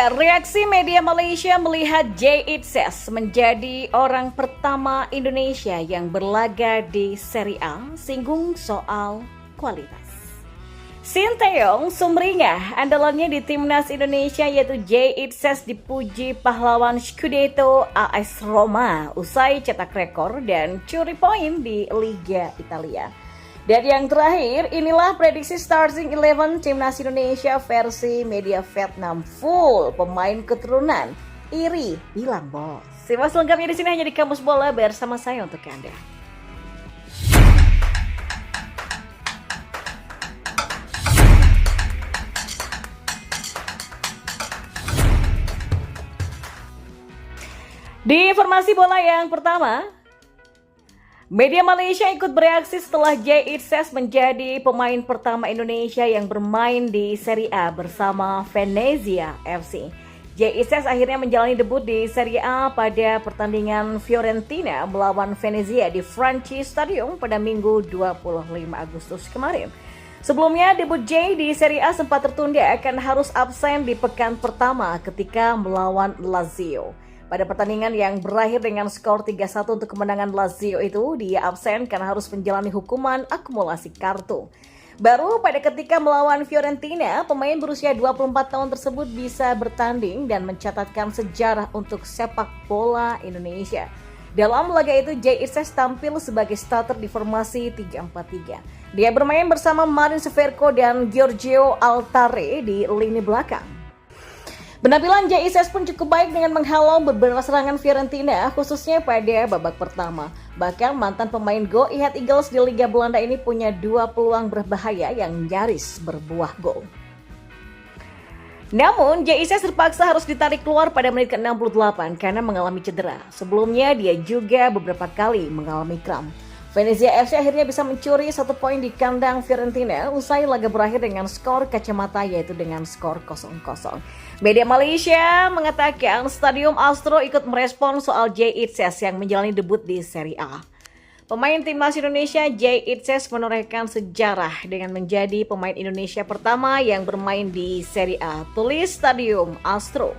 Ya, reaksi media Malaysia melihat Jay Itzes menjadi orang pertama Indonesia yang berlaga di Serie A singgung soal kualitas. Sinteyong sumringah andalannya di timnas Indonesia yaitu Jay Itzes dipuji pahlawan Scudetto AS Roma usai cetak rekor dan curi poin di Liga Italia. Dan yang terakhir, inilah prediksi starting 11 timnas Indonesia versi media Vietnam full pemain keturunan. Iri bilang bos. Simak selengkapnya di sini hanya di Kamus Bola bersama saya untuk Anda. Di informasi bola yang pertama, media Malaysia ikut bereaksi setelah Jay Itzes menjadi pemain pertama Indonesia yang bermain di Serie A bersama Venezia FC. Jay Itzes akhirnya menjalani debut di Serie A pada pertandingan Fiorentina melawan Venezia di Franchi Stadium pada Minggu 25 Agustus kemarin. Sebelumnya, debut Jay di Serie A sempat tertunda karena harus absen di pekan pertama ketika melawan Lazio. Pada pertandingan yang berakhir dengan skor 3-1 untuk kemenangan Lazio itu, dia absen karena harus menjalani hukuman akumulasi kartu. Baru pada ketika melawan Fiorentina, pemain berusia 24 tahun tersebut bisa bertanding dan mencatatkan sejarah untuk sepak bola Indonesia. Dalam laga itu, Jay Itzes tampil sebagai starter di formasi 3-4-3. Dia bermain bersama Marin Severko dan Giorgio Altare di lini belakang. Penampilan Jay Itzes pun cukup baik dengan menghalau beberapa serangan Fiorentina, khususnya pada babak pertama. Bahkan mantan pemain Go Ahead Eagles di Liga Belanda ini punya 2 peluang berbahaya yang nyaris berbuah gol. Namun, Jay Itzes terpaksa harus ditarik keluar pada menit ke-68 karena mengalami cedera. Sebelumnya, dia juga beberapa kali mengalami kram. Venezia FC akhirnya bisa mencuri 1 poin di kandang Fiorentina usai laga berakhir dengan skor kacamata yaitu dengan skor 0-0. Media Malaysia mengatakan Stadium Astro ikut merespon soal Jay Itzes yang menjalani debut di Serie A. Pemain timnas Indonesia Jay Itzes menorehkan sejarah dengan menjadi pemain Indonesia pertama yang bermain di Serie A, tulis Stadium Astro.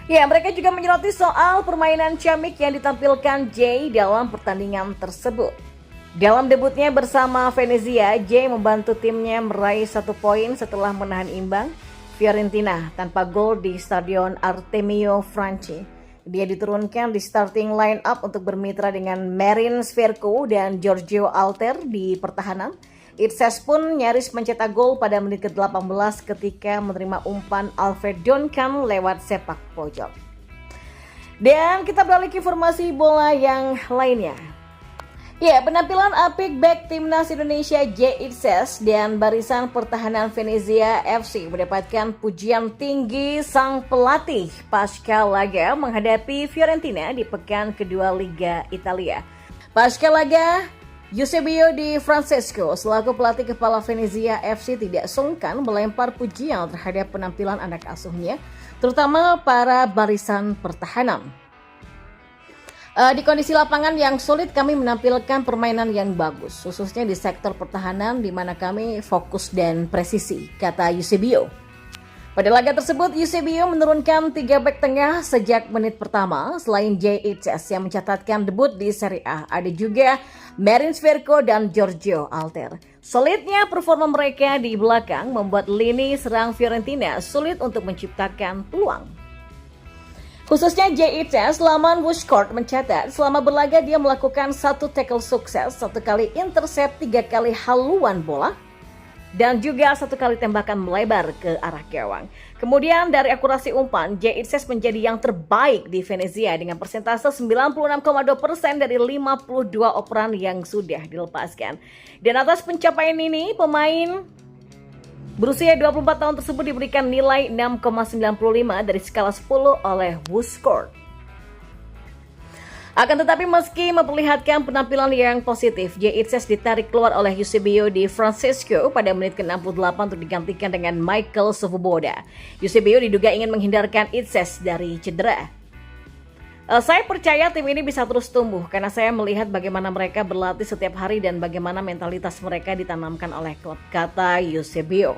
Ya, mereka juga menyoroti soal permainan ciamik yang ditampilkan Jay dalam pertandingan tersebut. Dalam debutnya bersama Venezia, Jay membantu timnya meraih 1 poin setelah menahan imbang Fiorentina tanpa gol di Stadion Artemio Franchi. Dia diturunkan di starting line up untuk bermitra dengan Marin Severko dan Giorgio Alter di pertahanan. Itzes pun nyaris mencetak gol pada menit ke-18 ketika menerima umpan Alfred Duncan lewat sepak pojok. Dan kita beralih ke informasi bola yang lainnya. Ya, penampilan apik back timnas Indonesia Jay Itzes dan barisan pertahanan Venezia FC mendapatkan pujian tinggi sang pelatih pasca laga menghadapi Fiorentina di pekan kedua Liga Italia. Pasca laga, Eusebio Di Francesco selaku pelatih kepala Venezia FC tidak sungkan melempar pujian terhadap penampilan anak asuhnya, terutama para barisan pertahanan. Di kondisi lapangan yang sulit kami menampilkan permainan yang bagus, khususnya di sektor pertahanan di mana kami fokus dan presisi, kata Eusebio. Pada laga tersebut, Eusebio menurunkan 3 bek tengah sejak menit pertama. Selain Jay Itzes yang mencatatkan debut di Serie A, ada juga Marin Severko dan Giorgio Alter. Solidnya performa mereka di belakang membuat lini serang Fiorentina sulit untuk menciptakan peluang. Khususnya Jay Itzes, laman Wushkort mencatat selama berlaga dia melakukan 1 tackle sukses, 1 kali intercept, 3 kali haluan bola, dan juga 1 kali tembakan melebar ke arah gawang. Kemudian dari akurasi umpan, Jay Itzes menjadi yang terbaik di Venezia dengan persentase 96,2% dari 52 operan yang sudah dilepaskan. Dan atas pencapaian ini, pemain berusia 24 tahun tersebut diberikan nilai 6,95 dari skala 10 oleh Wushkort. Akan tetapi meski memperlihatkan penampilan yang positif, Jay Itzes ditarik keluar oleh Eusebio Di Francesco pada menit ke-68 untuk digantikan dengan Michael Svoboda. Eusebio diduga ingin menghindarkan Itzes dari cedera. Saya percaya tim ini bisa terus tumbuh karena saya melihat bagaimana mereka berlatih setiap hari dan bagaimana mentalitas mereka ditanamkan oleh klub, kata Eusebio.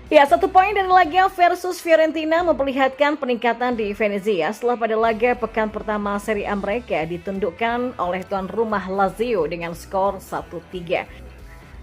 Ya, 1 poin dari laga versus Fiorentina memperlihatkan peningkatan di Venezia setelah pada laga pekan pertama Serie A mereka ditundukkan oleh tuan rumah Lazio dengan skor 1-3.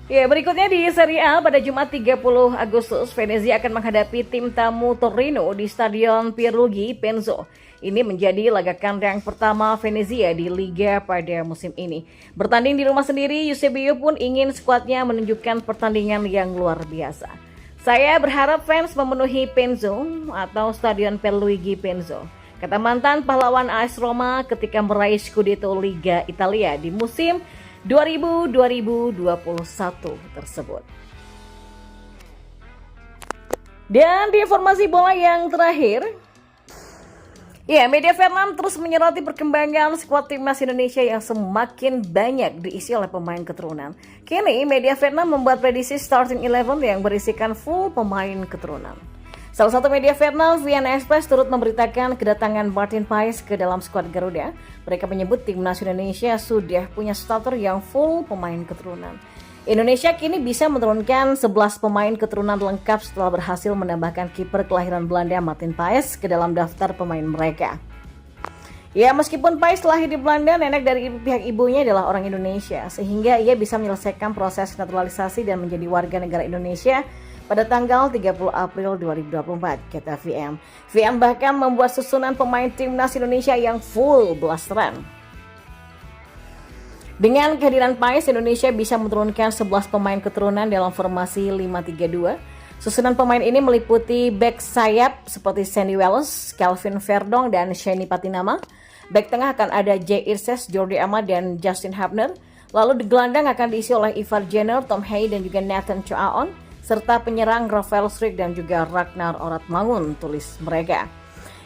Ya, berikutnya di Serie A pada Jumat 30 Agustus, Venezia akan menghadapi tim tamu Torino di Stadion Pierluigi Penzo. Ini menjadi laga kandang pertama Venezia di Liga pada musim ini. Bertanding di rumah sendiri, Eusebio pun ingin skuadnya menunjukkan pertandingan yang luar biasa. Saya berharap fans memenuhi Penzo atau Stadion Pierluigi Penzo, kata mantan pahlawan AS Roma ketika meraih Scudetto Liga Italia di musim 2000-2021 tersebut. Dan di informasi bola yang terakhir, ya, media Vietnam terus menyoroti perkembangan skuad timnas Indonesia yang semakin banyak diisi oleh pemain keturunan. Kini, media Vietnam membuat prediksi starting 11 yang berisikan full pemain keturunan. Salah satu media Vietnam, VN Express, turut memberitakan kedatangan Martin Paes ke dalam skuad Garuda. Mereka menyebut timnas Indonesia sudah punya starter yang full pemain keturunan. Indonesia kini bisa menurunkan 11 pemain keturunan lengkap setelah berhasil menambahkan kiper kelahiran Belanda Martin Paes ke dalam daftar pemain mereka. Ya, meskipun Paes lahir di Belanda, nenek dari pihak ibunya adalah orang Indonesia, sehingga ia bisa menyelesaikan proses naturalisasi dan menjadi warga negara Indonesia pada tanggal 30 April 2024, kata VM. VM bahkan membuat susunan pemain timnas Indonesia yang full blasteran. Dengan kehadiran Paes, Indonesia bisa menurunkan 11 pemain keturunan dalam formasi 5-3-2. Susunan pemain ini meliputi bek sayap seperti Sandy Wallace, Calvin Verdong, dan Sheni Patinama. Bek tengah akan ada Jay Irses, Jordi Amat, dan Justin Hubner. Lalu di gelandang akan diisi oleh Ivar Jenner, Tom Hay, dan juga Nathan Choaon, serta penyerang Rafael Struijk dan juga Ragnar Oratmangun, tulis mereka.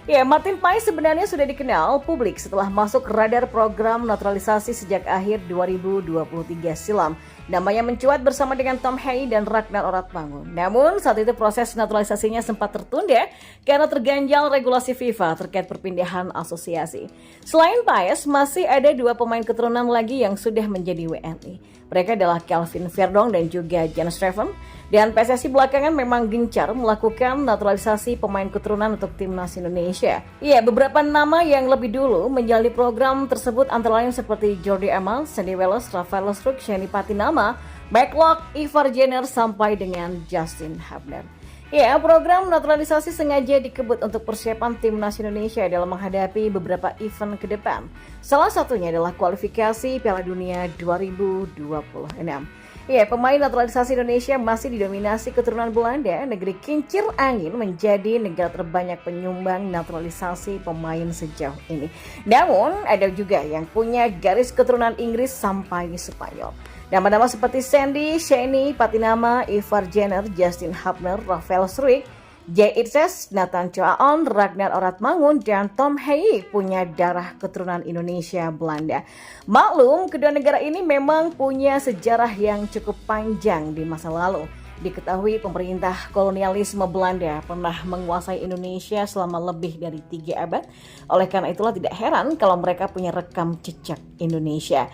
Ya, Martin Paes sebenarnya sudah dikenal publik setelah masuk radar program naturalisasi sejak akhir 2023 silam. Namanya mencuat bersama dengan Tom Hay dan Ragnar Oratmangun. Namun, saat itu proses naturalisasinya sempat tertunda karena terganjal regulasi FIFA terkait perpindahan asosiasi. Selain Paes, masih ada 2 pemain keturunan lagi yang sudah menjadi WNI. Mereka adalah Calvin Verdong dan juga Jan Streffen. Dan PSSI belakangan memang gencar melakukan naturalisasi pemain keturunan untuk timnas Indonesia. Ya, beberapa nama yang lebih dulu menjalani program tersebut antara lain seperti Jordi Amat, Sandy Wallace, Rafael Struijk, Sheni Patinama, Backlog, Ivar Jenner, sampai dengan Justin Hubner. Ya, program naturalisasi sengaja dikebut untuk persiapan timnas Indonesia dalam menghadapi beberapa event ke depan. Salah satunya adalah kualifikasi Piala Dunia 2026. Ya, pemain naturalisasi Indonesia masih didominasi keturunan Belanda. Negeri kincir angin menjadi negara terbanyak penyumbang naturalisasi pemain sejauh ini. Namun, ada juga yang punya garis keturunan Inggris sampai Spanyol. Nama-nama seperti Sandy, Sheni Patinama, Ivar Jenner, Justin Hubner, Rafael Struijk, Jay Irses, Nathan Choaon, Ragnar Oratmangun, dan Tom Hay punya darah keturunan Indonesia Belanda. Maklum, kedua negara ini memang punya sejarah yang cukup panjang di masa lalu. Diketahui pemerintah kolonialisme Belanda pernah menguasai Indonesia selama lebih dari 3 abad. Oleh karena itulah tidak heran kalau mereka punya rekam jejak Indonesia.